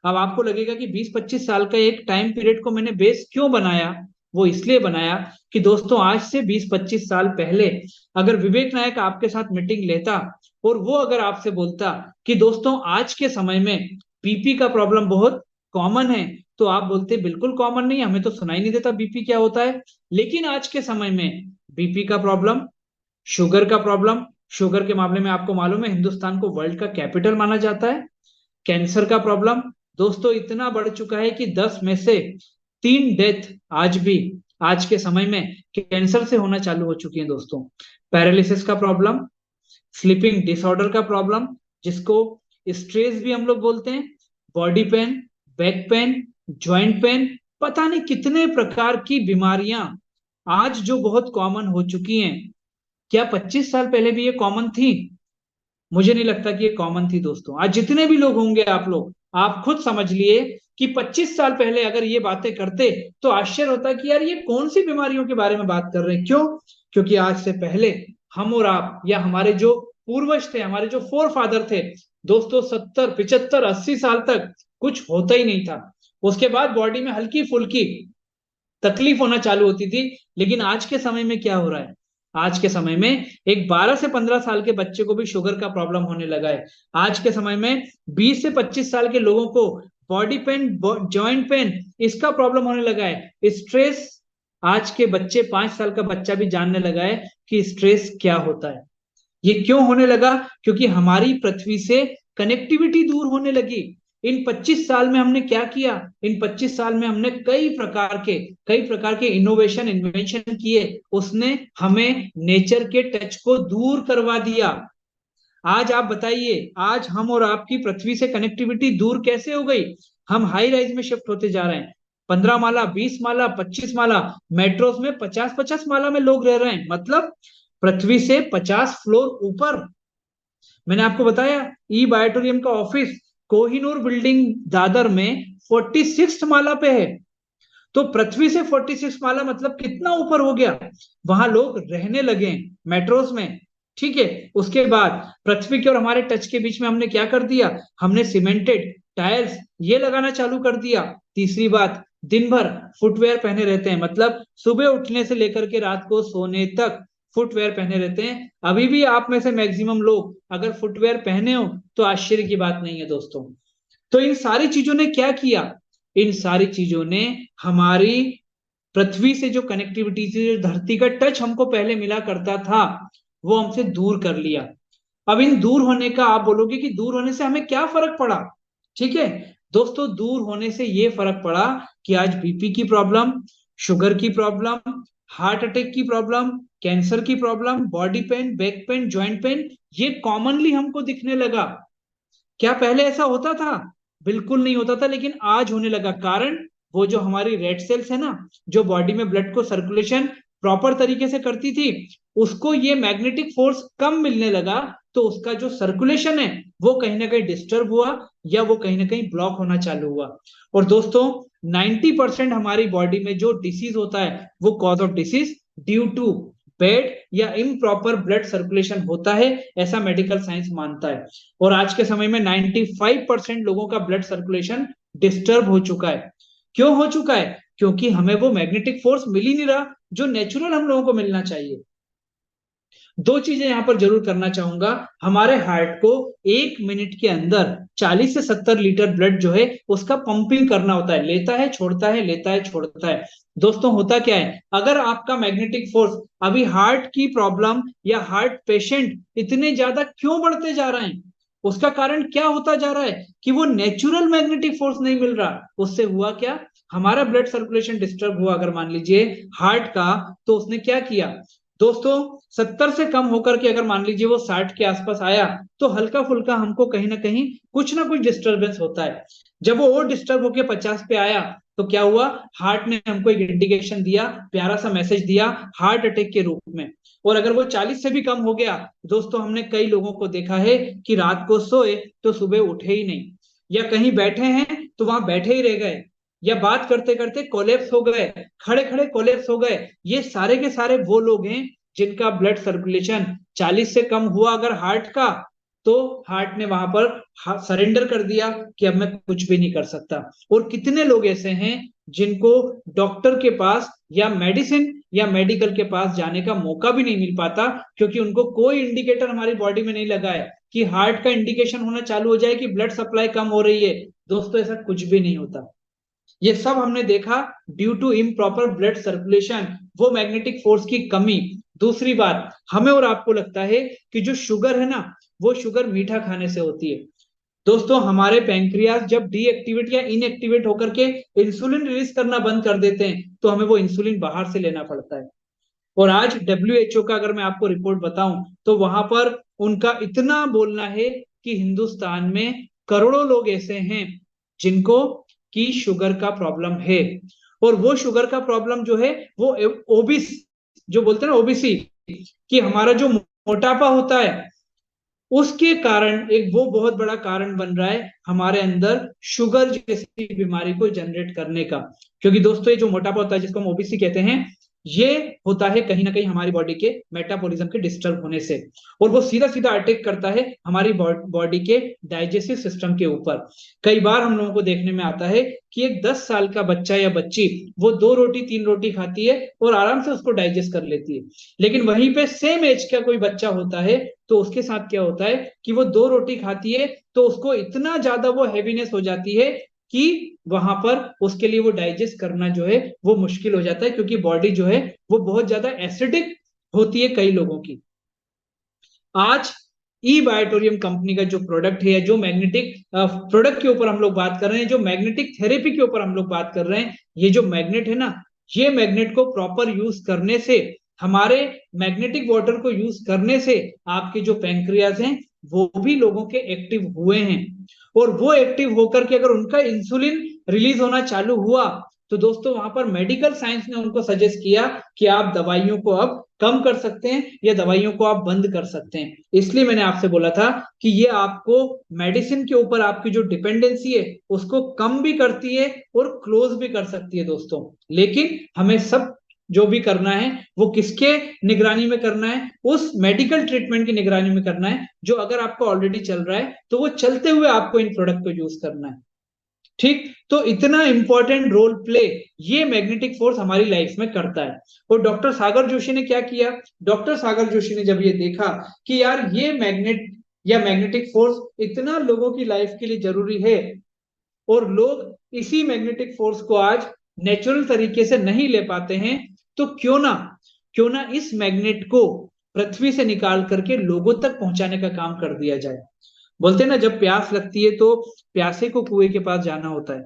अब आपको लगेगा कि 20-25 साल का एक टाइम पीरियड को मैंने बेस क्यों बनाया? वो इसलिए बनाया कि दोस्तों, आज से 20-25 साल पहले अगर विवेक नायक आपके साथ मीटिंग लेता और वो अगर आपसे बोलता कि दोस्तों आज के समय में बीपी का प्रॉब्लम बहुत कॉमन है, तो आप बोलते बिल्कुल कॉमन नहीं, हमें तो सुनाई नहीं देता बीपी क्या होता है। लेकिन आज के समय में बीपी का प्रॉब्लम, शुगर का प्रॉब्लम, शुगर के मामले में आपको मालूम है हिंदुस्तान को वर्ल्ड का कैपिटल माना जाता है। कैंसर का प्रॉब्लम दोस्तों इतना बढ़ चुका है कि 10 में से 3 डेथ आज भी आज के समय में कैंसर से होना चालू हो चुकी है दोस्तों। पैरालिसिस का प्रॉब्लम, स्लीपिंग डिसऑर्डर का प्रॉब्लम जिसको स्ट्रेस भी हम लोग बोलते हैं, body pain, back pain, joint pain, पता नहीं कितने प्रकार की बीमारियां आज जो बहुत कॉमन हो चुकी हैं। क्या 25 साल पहले भी ये कॉमन थी? मुझे नहीं लगता कि ये कॉमन थी दोस्तों। आज जितने भी लोग होंगे आप लोग, आप खुद समझ लिए कि 25 साल पहले अगर ये बातें करते तो आश्चर्य होता कि यार ये कौन सी बीमारियों के बारे में बात कर रहे हैं। क्यों? क्योंकि आज से पहले हम और आप या हमारे जो पूर्वज थे, हमारे जो फोर फादर थे दोस्तों, 70, 75, 80 साल तक कुछ होता ही नहीं था। उसके बाद बॉडी में हल्की फुल्की तकलीफ होना चालू होती थी। लेकिन आज के समय में क्या हो रहा है? आज के समय में एक 12 से 15 साल के बच्चे को भी शुगर का प्रॉब्लम होने लगा है। आज के समय में 20 से 25 साल के लोगों को बॉडी पेन, जॉइंट पेन, इसका प्रॉब्लम होने लगा है। स्ट्रेस, आज के बच्चे 5 साल का बच्चा भी जानने लगा है कि स्ट्रेस क्या होता है। ये क्यों होने लगा? क्योंकि हमारी पृथ्वी से कनेक्टिविटी दूर होने लगी। इन 25 साल में हमने क्या किया? इन 25 साल में हमने कई प्रकार के इनोवेशन, इन्वेंशन किए। उसने हमें नेचर के टच को दूर करवा दिया। आज आप बताइए, आज हम और आपकी पृथ्वी से कनेक्टिविटी दूर कैसे हो गई? हम हाई राइज में शिफ्ट होते जा रहे हैं। 15 माला, 20 माला, 25 माला, मेट्रोस में 50-50 माला में लोग रह रहे हैं। मतलब पृथ्वी से 50 फ्लोर ऊपर। मैंने आपको बताया ई बायोटोरियम का ऑफिस कोहिनूर बिल्डिंग दादर में 46 माला पे है। तो पृथ्वी से 46 माला मतलब कितना ऊपर हो गया? वहां लोग रहने लगे मेट्रोस में। ठीक है, उसके बाद पृथ्वी के और हमारे टच के बीच में हमने क्या कर दिया? हमने सीमेंटेड टायर्स ये लगाना चालू कर दिया। तीसरी बात, दिन भर फुटवेयर पहने रहते हैं। मतलब सुबह उठने से लेकर के रात को सोने तक फुटवेयर पहने रहते हैं। अभी भी आप में से मैक्सिमम लोग अगर फुटवेयर पहने हो तो आश्चर्य की बात नहीं है दोस्तों। तो इन सारी चीजों ने क्या किया? इन सारी चीजों ने हमारी पृथ्वी से जो कनेक्टिविटी थी, जो धरती का टच हमको पहले मिला करता था, वो हमसे दूर कर लिया। अब इन दूर होने का आप बोलोगे कि दूर होने से हमें क्या फर्क पड़ा? ठीक है दोस्तों, दूर होने से ये फर्क पड़ा कि आज बीपी की प्रॉब्लम, शुगर की प्रॉब्लम, हार्ट अटैक की प्रॉब्लम, कैंसर की problem, body pain, back pain, joint pain, ये कॉमनली हमको दिखने लगा। क्या पहले ऐसा होता था? बिल्कुल नहीं होता था, लेकिन आज होने लगा। कारण वो जो हमारी रेड सेल्स है ना, जो बॉडी में ब्लड को सर्कुलेशन प्रॉपर तरीके से करती थी, उसको ये मैग्नेटिक फोर्स कम मिलने लगा। तो उसका जो सर्कुलेशन है वो कहीं ना कहीं डिस्टर्ब हुआ या वो कहीं ना कहीं ब्लॉक होना चालू हुआ। और दोस्तों 90% हमारी बॉडी में जो डिसीज होता है वो cause of disease due to bad या इम्प्रॉपर ब्लड सर्कुलेशन होता है, ऐसा मेडिकल साइंस मानता है। और आज के समय में 95% लोगों का ब्लड सर्कुलेशन डिस्टर्ब हो चुका है। क्यों हो चुका है? क्योंकि हमें वो मैग्नेटिक फोर्स मिल ही नहीं रहा जो नेचुरल हम लोगों को मिलना चाहिए। दो चीजें यहां पर जरूर करना चाहूंगा। हमारे हार्ट को 1 मिनट के अंदर 40 से 70 लीटर ब्लड जो है उसका पंपिंग करना होता है। लेता है, छोड़ता है, लेता है, छोड़ता है। दोस्तों होता क्या है, अगर आपका मैग्नेटिक फोर्स, अभी हार्ट की प्रॉब्लम या हार्ट पेशेंट इतने ज्यादा क्यों बढ़ते जा रहे हैं? उसका कारण क्या होता जा रहा है कि वो नेचुरल मैग्नेटिक फोर्स नहीं मिल रहा। उससे हुआ क्या? हमारा ब्लड सर्कुलेशन डिस्टर्ब हुआ अगर मान लीजिए हार्ट का, तो उसने क्या किया? दोस्तों 70 से कम होकर के अगर मान लीजिए वो 60 के आसपास आया, तो हल्का फुल्का हमको कहीं ना कुछ डिस्टरबेंस होता है। जब वो और डिस्टर्ब होकर 50 पे आया, तो क्या हुआ, हार्ट ने हमको एक इंडिकेशन दिया, प्यारा सा मैसेज दिया हार्ट अटैक के रूप में। और अगर वो 40 से भी कम हो गया, दोस्तों हमने कई लोगों को देखा है कि रात को सोए तो सुबह उठे ही नहीं, या कहीं बैठे हैं तो वहां बैठे ही रह गए, या बात करते करते कोलेप्स हो गए, खड़े खड़े कोलेप्स हो गए। ये सारे के सारे वो लोग हैं जिनका ब्लड सर्कुलेशन 40 से कम हुआ अगर हार्ट का, तो हार्ट ने वहां पर सरेंडर कर दिया कि अब मैं कुछ भी नहीं कर सकता। और कितने लोग ऐसे हैं जिनको डॉक्टर के पास या मेडिसिन या मेडिकल के पास जाने का मौका भी नहीं मिल पाता, क्योंकि उनको कोई इंडिकेटर हमारी बॉडी में नहीं लगा है कि हार्ट का इंडिकेशन होना चालू हो जाए कि ब्लड सप्लाई कम हो रही है। दोस्तों ऐसा कुछ भी नहीं होता। ये सब हमने देखा due to improper blood circulation, वो मैग्नेटिक फोर्स की कमी। दूसरी बात, हमें और आपको लगता है कि जो शुगर है ना, वो शुगर मीठा खाने से होती है। दोस्तों हमारे पैंक्रियाज जब डीएक्टिवेट या इनएक्टिवेट होकर के इंसुलिन रिलीज करना बंद कर देते हैं, तो हमें वो इंसुलिन बाहर से लेना पड़ता है। और आज डब्ल्यूएचओ का अगर मैं आपको रिपोर्ट बताऊं, तो वहां पर उनका इतना बोलना है कि हिंदुस्तान में करोड़ों लोग ऐसे हैं जिनको की शुगर का प्रॉब्लम है। और वो शुगर का प्रॉब्लम जो है वो ओबिस, जो बोलते हैं ना ओबीसी, कि हमारा जो मोटापा होता है उसके कारण एक वो बहुत बड़ा कारण बन रहा है हमारे अंदर शुगर जैसी बीमारी को जनरेट करने का। क्योंकि दोस्तों ये जो मोटापा होता है जिसको हम ओबीसी कहते हैं, ये होता है कहीं ना कहीं हमारी बॉडी के मेटाबॉलिज्म के डिस्टर्ब होने से। और वो सीधा सीधा अटैक करता है हमारी बॉडी के डाइजेस्टिव सिस्टम के ऊपर। कई बार हम लोगों को देखने में आता है कि एक 10 साल का बच्चा या बच्ची वो 2 रोटी 3 रोटी खाती है और आराम से उसको डाइजेस्ट कर लेती है। लेकिन वहीं पे सेम एज का कोई बच्चा होता है, तो उसके साथ क्या होता है कि वो 2 रोटी खाती है तो उसको इतना ज्यादा वो हैवीनेस हो जाती है कि वहां पर उसके लिए वो डाइजेस्ट करना जो है वो मुश्किल हो जाता है, क्योंकि बॉडी जो है वो बहुत ज्यादा एसिडिक होती है कई लोगों की। आज ई बायोटोरियम कंपनी का जो प्रोडक्ट है, या जो मैग्नेटिक प्रोडक्ट के ऊपर हम लोग बात कर रहे हैं, जो मैग्नेटिक थेरेपी के ऊपर हम लोग बात कर रहे हैं, ये जो मैग्नेट है ना, ये मैग्नेट को प्रॉपर यूज करने से, हमारे मैग्नेटिक वाटर को यूज करने से आपके जो पैंक्रियाज हैं वो भी लोगों के एक्टिव हुए हैं। और वो एक्टिव होकर के अगर उनका इंसुलिन रिलीज होना चालू हुआ, तो दोस्तों वहां पर मेडिकल साइंस ने उनको सजेस्ट किया कि आप दवाइयों को अब कम कर सकते हैं या दवाइयों को आप बंद कर सकते हैं। इसलिए मैंने आपसे बोला था कि ये आपको मेडिसिन के ऊपर आपकी जो डिपेंडेंसी है उसको कम भी करती है और क्लोज भी कर सकती है दोस्तों। लेकिन हमें सब जो भी करना है वो किसके निगरानी में करना है, उस मेडिकल ट्रीटमेंट की निगरानी में करना है जो अगर आपको ऑलरेडी चल रहा है तो वो चलते हुए आपको इन प्रोडक्ट को यूज करना है। ठीक, तो इतना इंपॉर्टेंट रोल प्ले ये मैग्नेटिक फोर्स हमारी लाइफ में करता है। और डॉक्टर सागर जोशी ने क्या किया, डॉक्टर सागर जोशी ने जब ये देखा कि यार ये मैग्नेट या मैग्नेटिक फोर्स इतना लोगों की लाइफ के लिए जरूरी है, और लोग इसी मैग्नेटिक फोर्स को आज नेचुरल तरीके से नहीं ले पाते हैं, तो क्यों ना इस मैग्नेट को पृथ्वी से निकाल करके लोगों तक पहुंचाने का काम कर दिया जाए। बोलते हैं ना, जब प्यास लगती है तो प्यासे को कुएं के पास जाना होता है,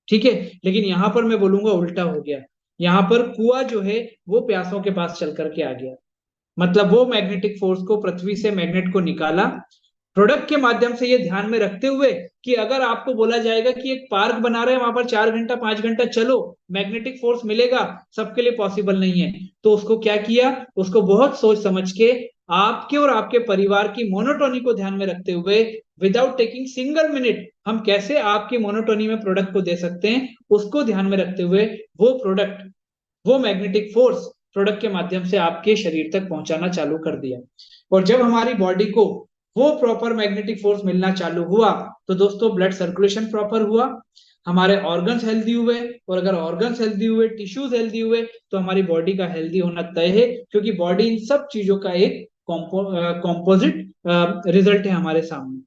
ठीक है। लेकिन यहां पर मैं बोलूंगा उल्टा हो गया, यहां पर कुआं जो है वो प्यासों के पास चल करके आ गया। मतलब वो मैग्नेटिक फोर्स को पृथ्वी से मैग्नेट को निकाला प्रोडक्ट के माध्यम से, ये ध्यान में रखते हुए कि अगर आपको बोला जाएगा कि एक पार्क बना रहे हैं वहां पर 4 घंटा 5 घंटा चलो, मैग्नेटिक फोर्स मिलेगा, सबके लिए पॉसिबल नहीं है। तो उसको क्या किया, उसको बहुत सोच समझ के आपके और आपके परिवार की मोनोटोनी को ध्यान में रखते हुए, विदाउट टेकिंग सिंगल मिनट, हम कैसे आपकी मोनोटोनी में प्रोडक्ट को दे सकते हैं उसको ध्यान में रखते हुए वो प्रोडक्ट, वो मैग्नेटिक फोर्स प्रोडक्ट के माध्यम से आपके शरीर तक पहुंचाना चालू कर दिया। और जब हमारी बॉडी को वो प्रॉपर मैग्नेटिक फोर्स मिलना चालू हुआ, तो दोस्तों ब्लड सर्कुलेशन प्रॉपर हुआ, हमारे ऑर्गन्स हेल्दी हुए, और अगर ऑर्गन्स हेल्दी हुए, टिश्यूज हेल्दी हुए, तो हमारी बॉडी का हेल्दी होना तय है, क्योंकि बॉडी इन सब चीजों का एक कॉम्पोजिट रिजल्ट है हमारे सामने।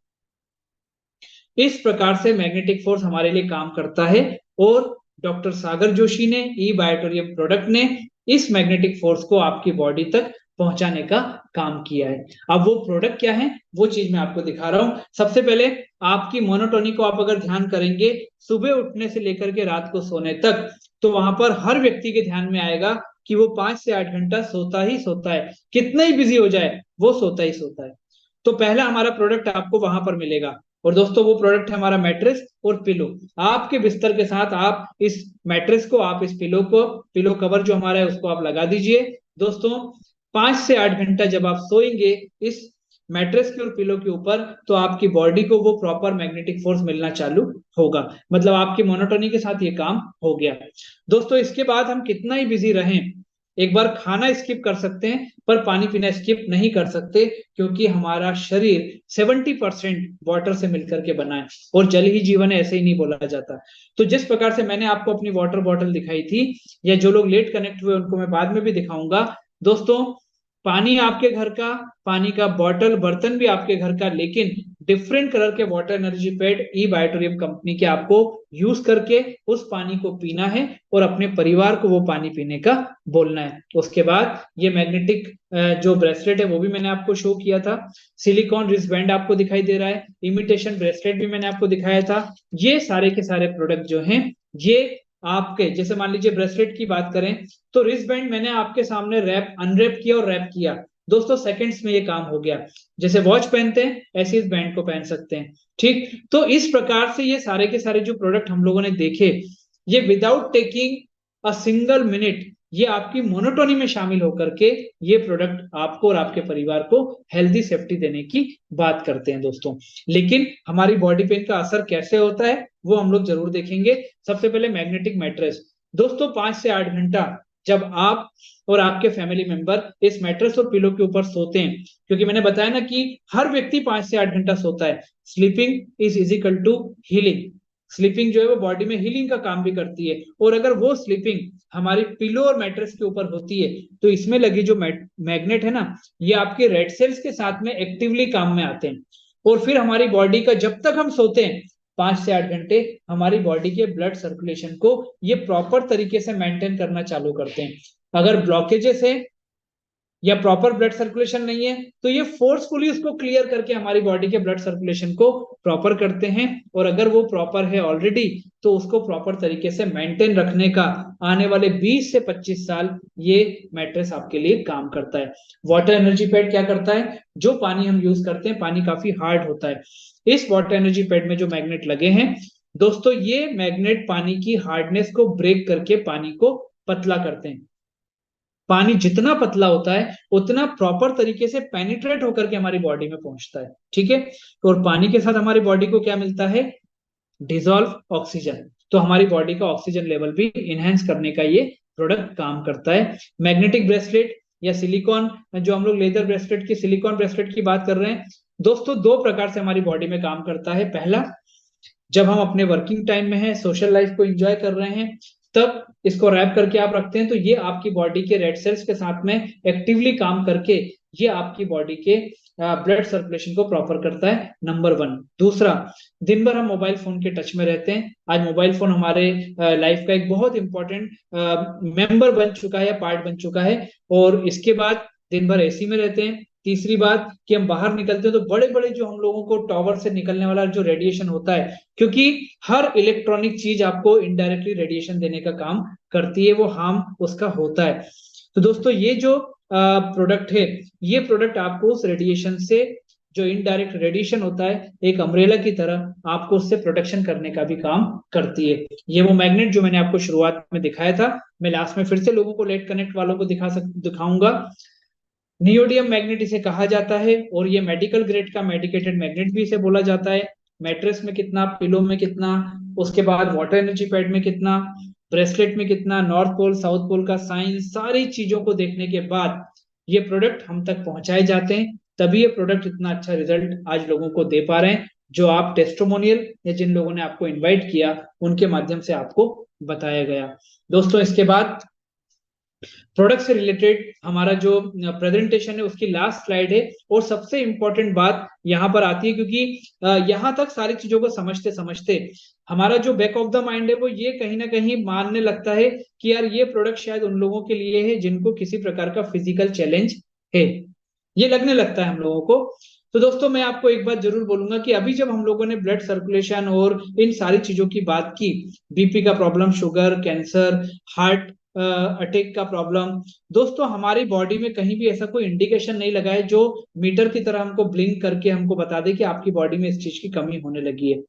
इस प्रकार से मैग्नेटिक फोर्स हमारे लिए काम करता है, और डॉक्टर सागर जोशी ने, ई बायोटोरियम प्रोडक्ट ने इस मैग्नेटिक फोर्स को आपकी बॉडी तक पहुंचाने का काम किया है। अब वो प्रोडक्ट क्या है वो चीज मैं आपको दिखा रहा हूं। सबसे पहले आपकी मोनोटोनी को आप अगर ध्यान करेंगे सुबह उठने से लेकर के रात को सोने तक, तो वहां पर हर व्यक्ति के ध्यान में आएगा कि वो 5 से 8 घंटा सोता ही सोता है, कितना ही बिजी हो जाए वो सोता ही सोता है। तो पहला हमारा प्रोडक्ट आपको वहां पर मिलेगा। और दोस्तों वो प्रोडक्ट है हमारा मैट्रेस और पिलो। आपके बिस्तर के साथ आप इस मैट्रेस को, आप इस पिलो को, पिलो कवर जो हमारा है उसको आप लगा दीजिए। दोस्तों 5 से 8 घंटा जब आप सोएंगे इस मैट्रेस के और पिलो के ऊपर, तो आपकी बॉडी को वो प्रॉपर मैग्नेटिक फोर्स मिलना चालू होगा, मतलब आपकी मोनोटोनी के साथ ये काम हो गया। दोस्तों इसके बाद हम कितना ही बिजी रहें, एक बार खाना स्किप कर सकते हैं पर पानी पीना स्किप नहीं कर सकते, क्योंकि हमारा शरीर 70% वाटर से मिलकर के बना है और जल ही जीवन है, ऐसे ही नहीं बोला जाता। तो जिस प्रकार से मैंने आपको अपनी वाटर बॉटल दिखाई थी, या जो लोग लेट कनेक्ट हुए उनको मैं बाद में भी दिखाऊंगा। दोस्तों पानी आपके घर का, पानी का बॉटल बर्तन भी आपके घर का, लेकिन डिफरेंट कलर के वाटर एनर्जी पैड ई बायोटोरियम कंपनी के आपको यूज करके उस पानी को पीना है और अपने परिवार को वो पानी पीने का बोलना है। उसके बाद ये मैग्नेटिक जो ब्रेसलेट है वो भी मैंने आपको शो किया था, सिलिकॉन रिस्ट बैंड आपको दिखाई दे रहा है, इमिटेशन ब्रेसलेट भी मैंने आपको दिखाया था। ये सारे के सारे प्रोडक्ट जो हैं ये आपके, जैसे मान लीजिए ब्रेसलेट की बात करें तो रिस्ट बैंड मैंने आपके सामने रैप अनरैप किया और रैप किया, दोस्तों सेकंड्स में ये काम हो गया। जैसे वॉच पहनते हैं ऐसे इस बैंड को पहन सकते हैं। ठीक, तो इस प्रकार से ये सारे के सारे जो प्रोडक्ट हम लोगों ने देखे, ये without taking a single minute, ये आपकी मोनोटोनी में शामिल होकर के ये प्रोडक्ट आपको और आपके परिवार को हेल्दी सेफ्टी देने की बात करते हैं दोस्तों। लेकिन हमारी बॉडी पे इनका असर कैसे होता है वो हम लोग जरूर देखेंगे। सबसे पहले मैग्नेटिक मैट्रेस। दोस्तों 5 से 8 घंटा जब आप और आपके फैमिली मेंबर इस मैट्रेस और पिलो के ऊपर सोते हैं, क्योंकि मैंने बताया ना कि हर व्यक्ति 5 से 8 घंटा सोता है। Sleeping is equal to healing. Sleeping जो है वो बॉडी में हीलिंग का काम भी करती है, और अगर वो स्लीपिंग हमारी पिलो और मैट्रेस के ऊपर होती है तो इसमें लगी जो मैग्नेट है ना, ये आपके रेड सेल्स के साथ में एक्टिवली काम में आते हैं। और फिर हमारी बॉडी का, जब तक हम सोते हैं 5 से 8 घंटे, हमारी बॉडी के ब्लड सर्कुलेशन को ये प्रॉपर तरीके से मेंटेन करना चालू करते हैं। अगर ब्लॉकेजेस है या प्रॉपर ब्लड सर्कुलेशन नहीं है तो ये फोर्सफुली उसको क्लियर करके हमारी बॉडी के ब्लड सर्कुलेशन को प्रॉपर करते हैं। और अगर वो प्रॉपर है ऑलरेडी तो उसको प्रॉपर तरीके से मेंटेन रखने का आने वाले 20 से 25 साल ये मैट्रेस आपके लिए काम करता है। वाटर एनर्जी पैड क्या करता है, जो पानी हम यूज करते हैं पानी काफी हार्ड होता है, इस वाटर एनर्जी पैड में जो मैग्नेट लगे हैं दोस्तों, ये मैग्नेट पानी की हार्डनेस को ब्रेक करके पानी को पतला करते हैं। पानी जितना पतला होता है उतना प्रॉपर तरीके से पेनिट्रेट होकर के हमारी बॉडी में पहुंचता है। ठीक है, और पानी के साथ हमारी बॉडी को क्या मिलता है, डिजॉल्व ऑक्सीजन। तो हमारी बॉडी का ऑक्सीजन लेवल भी इनहेंस करने का ये प्रोडक्ट काम करता है। मैग्नेटिक ब्रेसलेट या सिलिकॉन, जो हम लोग लेदर ब्रेसलेट की, सिलिकॉन ब्रेसलेट की बात कर रहे हैं दोस्तों, दो प्रकार से हमारी बॉडी में काम करता है। पहला, जब हम अपने वर्किंग टाइम में हैं, सोशल लाइफ को एंजॉय कर रहे हैं, तब इसको रैप करके आप रखते हैं तो ये आपकी बॉडी के रेड सेल्स के साथ में एक्टिवली काम करके ये आपकी बॉडी के ब्लड सर्कुलेशन को प्रॉपर करता है, नंबर 1। दूसरा, दिन भर हम मोबाइल फोन के टच में रहते हैं। आज मोबाइल फोन हमारे लाइफ का एक बहुत इंपॉर्टेंट मेंबर बन चुका है या पार्ट बन चुका है, और इसके बाद दिन भर एसी में रहते हैं। तीसरी बात कि हम बाहर निकलते हैं तो बड़े बड़े जो हम लोगों को टॉवर से निकलने वाला जो रेडिएशन होता है, क्योंकि हर इलेक्ट्रॉनिक चीज आपको इनडायरेक्टली रेडिएशन देने का काम करती है, वो हार्म उसका होता है। तो दोस्तों ये जो प्रोडक्ट है, ये प्रोडक्ट आपको उस रेडिएशन से, जो इनडायरेक्ट रेडिएशन होता है, एक अम्ब्रेला की तरह आपको उससे प्रोटेक्शन करने का भी काम करती है। ये वो मैग्नेट जो मैंने आपको शुरुआत में दिखाया था, मैं लास्ट में फिर से लोगों को लेट कनेक्ट वालों को दिखाऊंगा। नियोडियम मैग्नेट इसे कहा जाता है, और ये मेडिकल ग्रेड का मेडिकेटेड मैग्नेट भी इसे बोला जाता है। मैट्रेस में कितना, पिलो में कितना, उसके बाद वाटर एनर्जी पैड में कितना, ब्रेसलेट में कितना, नॉर्थ पोल साउथ पोल का साइन, सारी चीजों को देखने के बाद ये प्रोडक्ट हम तक पहुंचाए जाते हैं, तभी ये प्रोडक्ट इतना अच्छा रिजल्ट आज लोगों को दे पा रहे हैं, जो आप टेस्टिमोनियल या जिन लोगों ने आपको इनवाइट किया उनके माध्यम से आपको बताया गया। दोस्तों इसके बाद प्रोडक्ट से रिलेटेड हमारा जो प्रेजेंटेशन है उसकी लास्ट स्लाइड है, और सबसे इंपॉर्टेंट बात यहाँ पर आती है, क्योंकि यहाँ तक सारी चीजों को समझते समझते हमारा जो बैक ऑफ द माइंड है वो ये कहीं ना कहीं मानने लगता है कि यार ये प्रोडक्ट शायद उन लोगों के लिए है जिनको किसी प्रकार का फिजिकल चैलेंज है, ये लगने लगता है हम लोगों को। तो दोस्तों मैं आपको एक बात जरूर बोलूंगा कि अभी जब हम लोगों ने ब्लड सर्कुलेशन और इन सारी चीजों की बात की, बीपी का problem, sugar, cancer, heart attack का प्रॉब्लम। दोस्तों हमारी बॉडी में कहीं भी ऐसा कोई इंडिकेशन नहीं लगा है जो मीटर की तरह हमको ब्लिंक करके हमको बता दे कि आपकी बॉडी में इस चीज की कमी होने लगी है।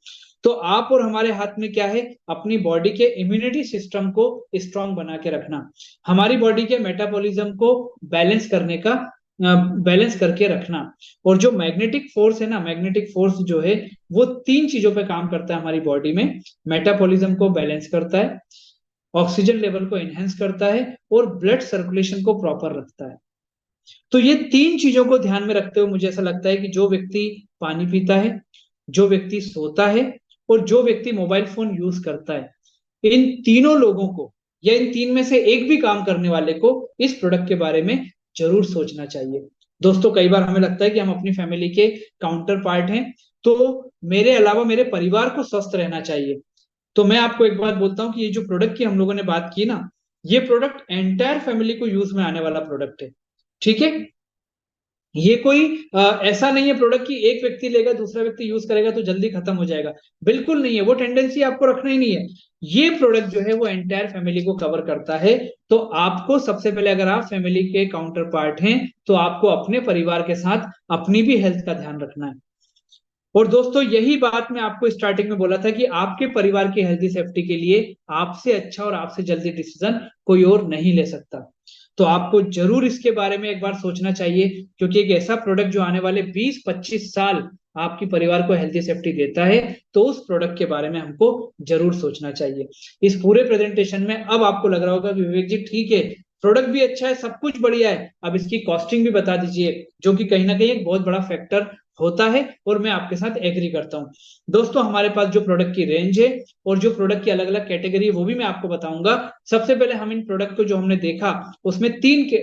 तो आप और हमारे हाथ में क्या है, अपनी बॉडी के इम्यूनिटी सिस्टम को स्ट्रांग बना के रखना, हमारी बॉडी के मेटाबॉलिज्म को बैलेंस करने का बैलेंस करके रखना। और जो मैग्नेटिक फोर्स है ना, मैग्नेटिक फोर्स जो है वो तीन चीजों पे काम करता है हमारी बॉडी में। मेटाबॉलिज्म को बैलेंस करता है, ऑक्सीजन लेवल को एनहेंस करता है और ब्लड सर्कुलेशन को प्रॉपर रखता है। तो ये तीन चीजों को ध्यान में रखते हुए मुझे ऐसा लगता है कि जो व्यक्ति पानी पीता है, जो व्यक्ति सोता है और जो व्यक्ति मोबाइल फोन यूज करता है, इन तीनों लोगों को या इन तीन में से एक भी काम करने वाले को इस प्रोडक्ट के बारे में जरूर सोचना चाहिए। दोस्तों कई बार हमें लगता है कि हम अपनी फैमिली के काउंटर पार्ट हैं, तो मेरे अलावा मेरे परिवार को स्वस्थ रहना चाहिए। तो मैं आपको एक बात बोलता हूं कि ये जो प्रोडक्ट की हम लोगों ने बात की ना, ये प्रोडक्ट एंटायर फैमिली को यूज में आने वाला प्रोडक्ट है। ठीक है, ये कोई ऐसा नहीं है प्रोडक्ट की एक व्यक्ति लेगा दूसरा व्यक्ति यूज करेगा तो जल्दी खत्म हो जाएगा, बिल्कुल नहीं है, वो टेंडेंसी आपको रखना ही नहीं है। ये प्रोडक्ट जो है वो एंटायर फैमिली को कवर करता है। तो आपको सबसे पहले, अगर आप फैमिली के काउंटर पार्ट हैं, तो आपको अपने परिवार के साथ अपनी भी हेल्थ का ध्यान रखना है। और दोस्तों यही बात मैं आपको स्टार्टिंग में बोला था कि आपके परिवार की हेल्थी सेफ्टी के लिए आपसे अच्छा और आपसे जल्दी डिसीजन कोई और नहीं ले सकता। तो आपको जरूर इसके बारे में एक बार सोचना चाहिए, क्योंकि एक ऐसा प्रोडक्ट जो आने वाले 20-25 साल आपकी परिवार को हेल्थी सेफ्टी देता है, तो उस प्रोडक्ट के बारे में हमको जरूर सोचना चाहिए। इस पूरे प्रेजेंटेशन में अब आपको लग रहा होगा कि विवेक जी ठीक है, प्रोडक्ट भी अच्छा है, सब कुछ बढ़िया है, अब इसकी कॉस्टिंग भी बता दीजिए, जो कि कहीं ना कहीं एक बहुत बड़ा फैक्टर होता है और मैं आपके साथ एग्री करता हूं। दोस्तों हमारे पास जो प्रोडक्ट की रेंज है और जो प्रोडक्ट की अलग अलग कैटेगरी है वो भी मैं आपको बताऊंगा। सबसे पहले हम इन प्रोडक्ट को जो हमने देखा उसमें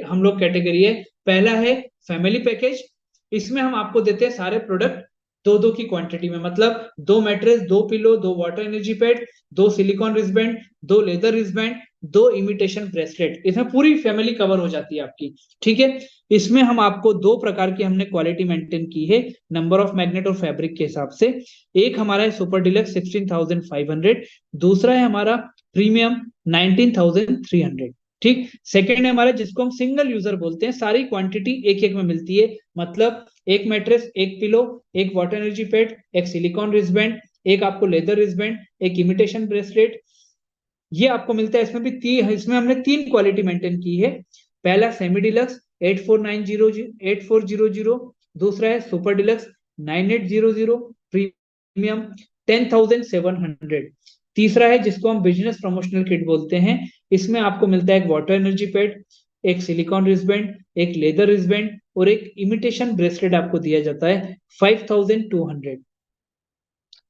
हम लोग कैटेगरी है। पहला है फैमिली पैकेज, इसमें हम आपको देते हैं सारे प्रोडक्ट दो दो की क्वांटिटी में, मतलब 2 mattress, 2 pillow, 2 water energy pad, 2 silicone wristband, 2 leather wristband, 2 imitation bracelet, इसमें पूरी फैमिली कवर हो जाती है आपकी। ठीक है, इसमें हम आपको दो प्रकार की हमने क्वालिटी मेंटेन की है, नंबर ऑफ मैग्नेट और फैब्रिक के हिसाब से। एक हमारा है सुपर डिलक्स 16,500, दूसरा है हमारा प्रीमियम 19,300। ठीक, सेकेंड है हमारा जिसको हम सिंगल यूजर बोलते हैं, सारी क्वांटिटी एक एक में मिलती है, मतलब 1 mattress, 1 pillow, 1 water energy pad, 1 silicone wristband, एक आपको लेदर रिस्बैंड, 1 इमिटेशन ब्रेसलेट, ये आपको मिलता है। इसमें हमने 3 क्वालिटी मेंटेन की है। पहला सेमी डिलक्स 8400, दूसरा है सुपर डिलक्स 9800, प्रीमियम 10,700, तीसरा है जिसको हम बिजनेस प्रमोशनल किट बोलते हैं। इसमें आपको मिलता है एक वाटर एनर्जी पैड, एक सिलिकॉन रिस्बैंड, एक लेदर रिस्बैंड और एक इमिटेशन ब्रेसलेट आपको दिया जाता है 5,200।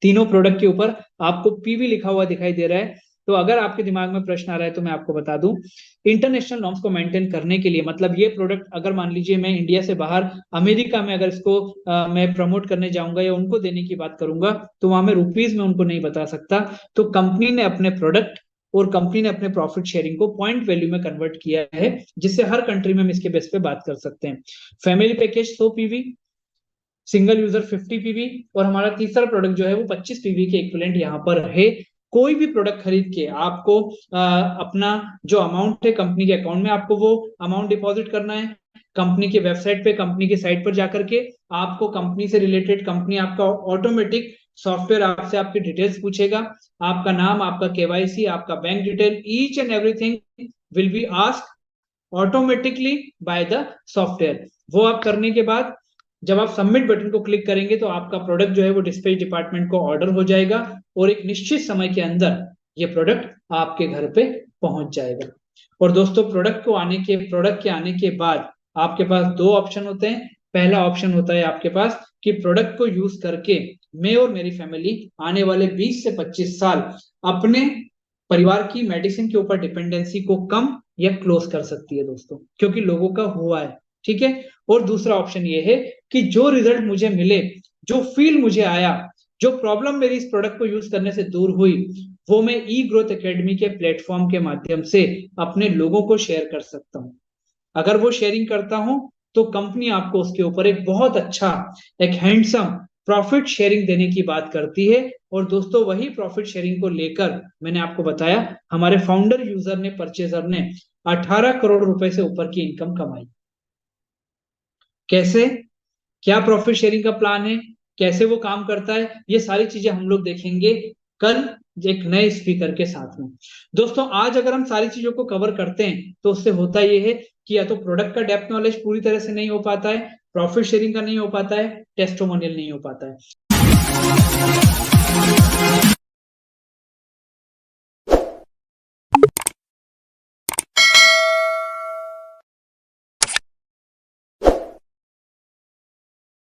तीनों प्रोडक्ट के ऊपर आपको पीवी लिखा हुआ दिखाई दे रहा है। तो अगर आपके दिमाग में प्रश्न आ रहा है तो मैं आपको बता दूं, इंटरनेशनल नॉर्म्स को मेंटेन करने के लिए, मतलब ये प्रोडक्ट अगर मान लीजिए मैं इंडिया से बाहर अमेरिका में अगर इसको मैं प्रमोट करने जाऊंगा या उनको देने की बात करूंगा, तो वहां मैं रुपीज में उनको नहीं बता सकता। तो कंपनी ने अपने प्रोडक्ट और कंपनी ने अपने प्रॉफिट शेयरिंग को पॉइंट वैल्यू में कन्वर्ट किया है, जिससे हर कंट्री में हम इसके बेस पे बात कर सकते हैं। Family package 100 PV, single user 50 PV, और हमारा तीसरा प्रोडक्ट जो है वो 25 पीवी के इक्विवेलेंट यहाँ पर है। कोई भी प्रोडक्ट खरीद के आपको अपना जो अमाउंट है कंपनी के अकाउंट में आपको वो अमाउंट डिपॉजिट करना है। कंपनी के वेबसाइट पे, कंपनी के साइट पर जाकर के आपको कंपनी से रिलेटेड, कंपनी आपका ऑटोमेटिक सॉफ्टवेयर आपसे आपकी डिटेल्स पूछेगा, आपका नाम, आपका केवाईसी, आपका bank detail, each and everything will be asked automatically by the software. वो आप करने के बाद जब आप सबमिट बटन को क्लिक करेंगे तो आपका प्रोडक्ट जो है वो डिस्पैच डिपार्टमेंट को ऑर्डर हो जाएगा और एक निश्चित समय के अंदर ये प्रोडक्ट आपके घर पे पहुंच जाएगा। और दोस्तों प्रोडक्ट के आने के बाद आपके पास दो ऑप्शन होते हैं। पहला ऑप्शन होता है आपके पास कि प्रोडक्ट को यूज करके मैं और मेरी फैमिली आने वाले 20 से 25 साल अपने परिवार की मेडिसिन के ऊपर डिपेंडेंसी को कम या क्लोज कर सकती है दोस्तों, क्योंकि लोगों का हुआ है। ठीक है, और दूसरा ऑप्शन ये है कि जो रिजल्ट मुझे मिले, जो फील मुझे आया, जो प्रॉब्लम मेरी इस प्रोडक्ट को यूज करने से दूर हुई, वो मैं ई ग्रोथ एकेडमी के प्लेटफॉर्म के माध्यम से अपने लोगों को शेयर कर सकता हूं। अगर वो शेयरिंग करता हूं तो कंपनी आपको उसके ऊपर एक बहुत अच्छा, एक हैंडसम प्रॉफिट शेयरिंग देने की बात करती है। और दोस्तों वही प्रॉफिट शेयरिंग को लेकर मैंने आपको बताया हमारे फाउंडर यूजर ने, परचेजर ने 18 करोड़ रुपए से ऊपर की इनकम कमाई। कैसे, क्या प्रॉफिट शेयरिंग का प्लान है, कैसे वो काम करता है, ये सारी चीजें हम लोग देखेंगे कल एक नए स्पीकर के साथ में। दोस्तों आज अगर हम सारी चीजों को कवर करते हैं तो उससे होता ये है कि या तो प्रोडक्ट का डेप्थ नॉलेज पूरी तरह से नहीं हो पाता है, प्रॉफिट शेयरिंग का नहीं हो पाता है, टेस्टिमोनियल नहीं हो पाता है।